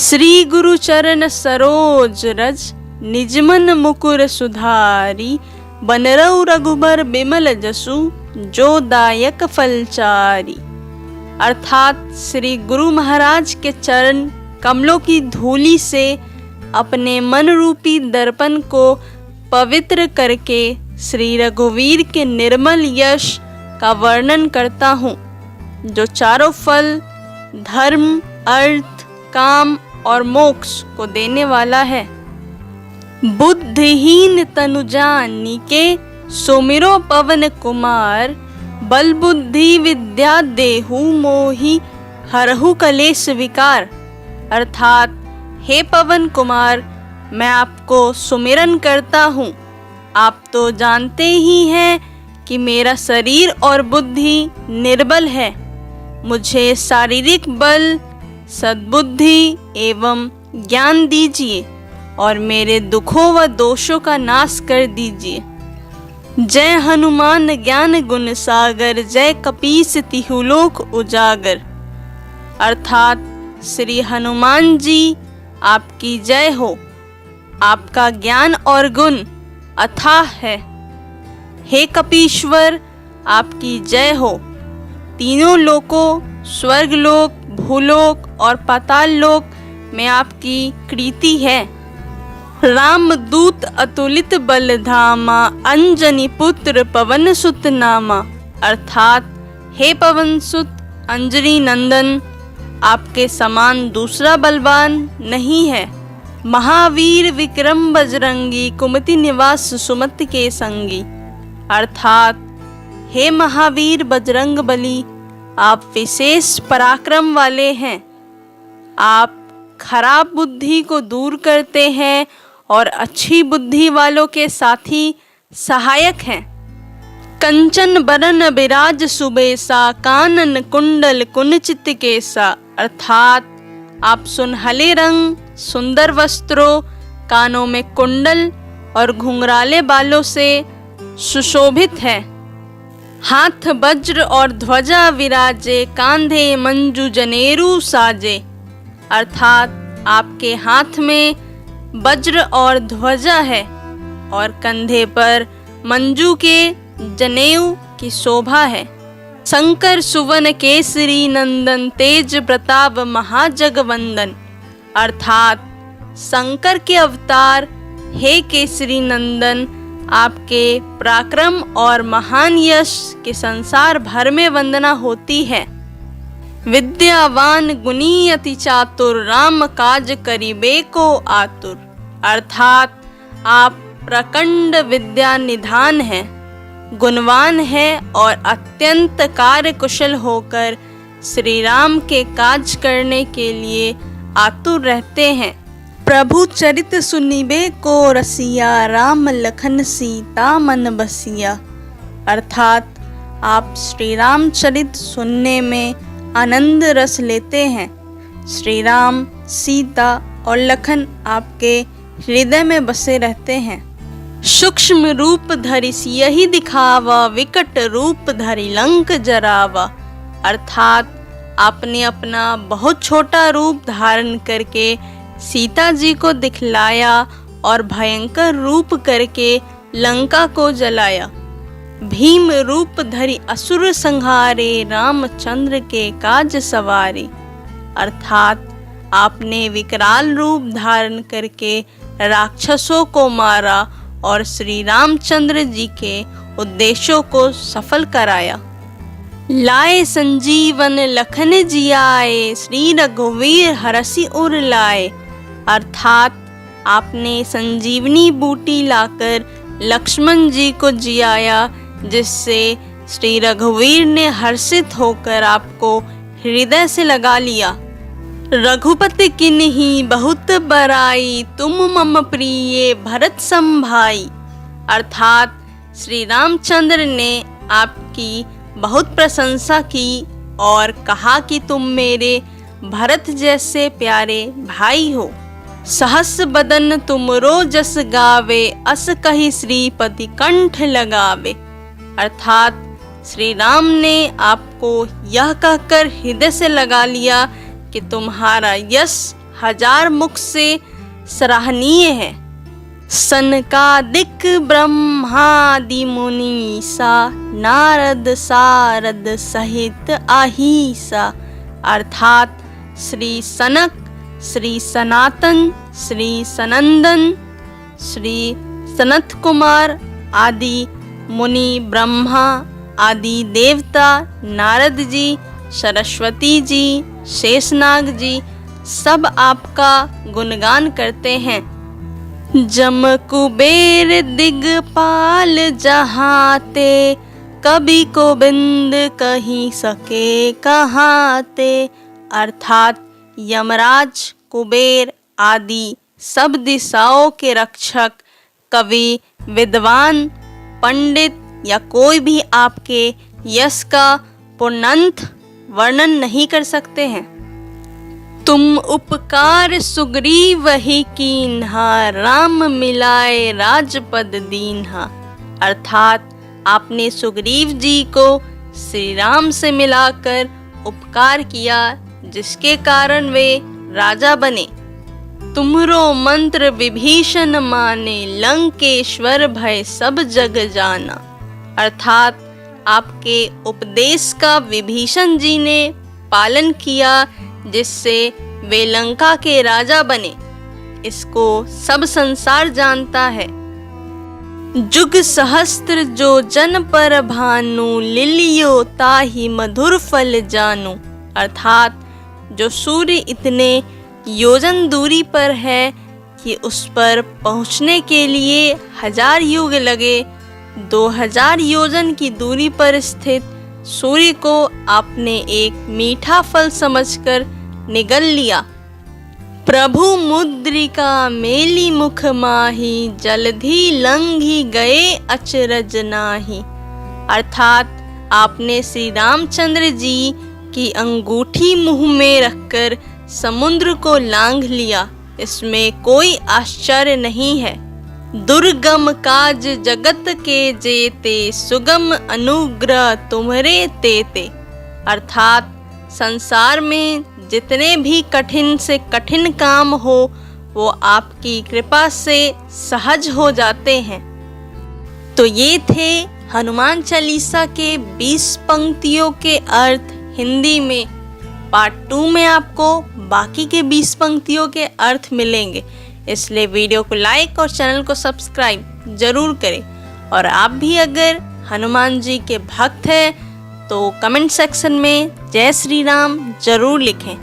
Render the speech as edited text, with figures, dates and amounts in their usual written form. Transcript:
श्री गुरु चरण सरोज रज, निजमन मुकुर सुधारी। बनरऊ रघुबर बिमल जसु, जो दायक फलचारी। अर्थात श्री गुरु महाराज के चरण कमलों की धूलि से अपने मन रूपी दर्पण को पवित्र करके श्री रघुवीर के निर्मल यश का वर्णन करता हूँ, जो चारों फल धर्म, अर्थ, काम और मोक्ष को देने वाला है। बुद्धिहीन तनु जानिके, सुमिरो पवन कुमार। बल बुद्धि विद्या देहु मोहि, हरहु कलेश विकार। अर्थात हे पवन कुमार, मैं आपको सुमिरन करता हूँ। आप तो जानते ही हैं कि मेरा शरीर और बुद्धि निर्बल है। मुझे शारीरिक बल, सद्बुद्धि एवं ज्ञान दीजिए और मेरे दुखों व दोषों का नाश कर दीजिए। जय हनुमान ज्ञान गुण सागर, जय कपीस तिहुलोक उजागर। अर्थात श्री हनुमान जी आपकी जय हो। आपका ज्ञान और गुण अथाह है। हे कपीश्वर, आपकी जय हो। तीनों लोकों, स्वर्गलोक, भूलोक और पाताल लोक में आपकी कीर्ति है। राम दूत अतुलित बल धामा, अंजनी पुत्र पवन सुत नामा। अर्थात हे पवन सुत अंजनी नंदन, आपके समान दूसरा बलवान नहीं है। महावीर विक्रम बजरंगी, कुमति निवास सुमति के संगी। अर्थात हे महावीर बजरंग बली, आप विशेष पराक्रम वाले हैं। आप खराब बुद्धि को दूर करते हैं और अच्छी बुद्धि वालों के साथी सहायक हैं। कंचन बरन बिराज सुबेसा, कानन कुंडल कुंचित केसा। अर्थात आप सुनहले रंग, सुंदर वस्त्रों, कानों में कुंडल और घुंघराले बालों से सुशोभित है। हाथ वज्र और ध्वजा विराजे, कांधे मंजू जनेरू साजे। अर्थात आपके हाथ में वज्र और ध्वजा है और कंधे पर मंजू के जनेऊ की शोभा है। शंकर सुवन केसरी नंदन, तेज प्रताप महाजगवंदन। अर्थात शंकर के अवतार हे केसरी नंदन, आपके पराक्रम और महान यश के संसार भर में वंदना होती है। विद्यावान गुणी अति चातुर, राम काज करिबे को आतुर। अर्थात आप प्रचंड विद्या निधान हैं, गुणवान है और अत्यंत कार्य कुशल होकर श्री राम के काज करने के लिए आतुर रहते हैं। प्रभु चरित सुनिबे को रसिया, राम लखन सीता मन बसिया। अर्थात आप श्री राम चरित सुनने में आनंद रस लेते हैं। श्री राम, सीता और लखन आपके हृदय में बसे रहते हैं। सूक्ष्म रूप धरि सियहि दिखावा, विकट रूप धरि लंक जरावा। अर्थात आपने अपना बहुत छोटा रूप धारण करके सीता जी को दिखलाया और भयंकर रूप करके लंका को जलाया। भीम रूप धरि असुर संहारे, रामचंद्र के काज सवारे। अर्थात आपने विकराल रूप धारण करके राक्षसों को मारा और श्री रामचंद्र जी के उद्देश्यों को सफल कराया। लाए संजीवन लखन जियाए, श्री रघुवीर हरषि उर लाए। अर्थात आपने संजीवनी बूटी लाकर लक्ष्मण जी को जियाया, जिससे श्री रघुवीर ने हर्षित होकर आपको हृदय से लगा लिया। रघुपति किन्ही बहुत बड़ाई, तुम मम प्रिय भरत सम भाई। अर्थात श्री रामचंद्र ने आपकी बहुत प्रशंसा की और कहा कि तुम मेरे भरत जैसे प्यारे भाई हो। सहस बदन तुमरो जस गावे, अस कहि श्रीपति कंठ लगावे। अर्थात श्री राम ने आपको यह कहकर हृदय से लगा लिया कि तुम्हारा यश हजार मुख से सराहनीय है। सनकादिक ब्रह्मादि मुनीसा नारद सारद सहित आहीसा, अर्थात श्री सनक, श्री सनातन, श्री सनंदन, श्री सनत कुमार आदि मुनि, ब्रह्मा आदि देवता, नारद जी, सरस्वती जी, शेषनाग जी सब आपका गुणगान करते हैं। जम कुबेर दिगपाल जहाते, कभी गोविंद कहीं सके कहाते, अर्थात यमराज, कुबेर आदि सब दिशाओं के रक्षक, कवि, विद्वान, पंडित या कोई भी आपके यश का पूर्णांत वर्णन नहीं कर सकते हैं। तुम उपकार सुग्रीव ही कीन्हा, राम मिलाए राजपद दीन्हा, अर्थात आपने सुग्रीव जी को श्री राम से मिलाकर उपकार किया, जिसके कारण वे राजा बने। तुमरो मंत्र विभीषण माने, लंकेश्वर भय सब जग जाना, अर्थात आपके उपदेश का विभीषण जी ने पालन किया, जिससे वे लंका के राजा बने। इसको सब संसार जानता है। जुग सहस्त्र जो जन पर भानु, लिलियो ताहि मधुर फल जानू, अर्थात जो सूर्य इतने योजन दूरी पर है कि उस पर पहुंचने के लिए 1000 युग लगे, 2000 योजन की दूरी पर स्थित सूर्य को आपने एक मीठा फल समझकर निगल लिया। प्रभु मुद्रिका मेली मुख माही, जलधि लंघी गए अचरज नाही, अर्थात आपने श्री रामचंद्र जी की अंगूठी मुंह में रखकर समुद्र को लांघ लिया। इसमें कोई आश्चर्य नहीं है। दुर्गम काज जगत के जेते, सुगम अनुग्रह तुम्हारे तेते, अर्थात संसार में जितने भी कठिन से कठिन काम हो वो आपकी कृपा से सहज हो जाते हैं। तो ये थे हनुमान चालीसा के 20 पंक्तियों के अर्थ हिंदी में। पार्ट 2 में आपको बाकी के 20 पंक्तियों के अर्थ मिलेंगे, इसलिए वीडियो को लाइक और चैनल को सब्सक्राइब जरूर करें। और आप भी अगर हनुमान जी के भक्त हैं तो कमेंट सेक्शन में जय श्री राम जरूर लिखें।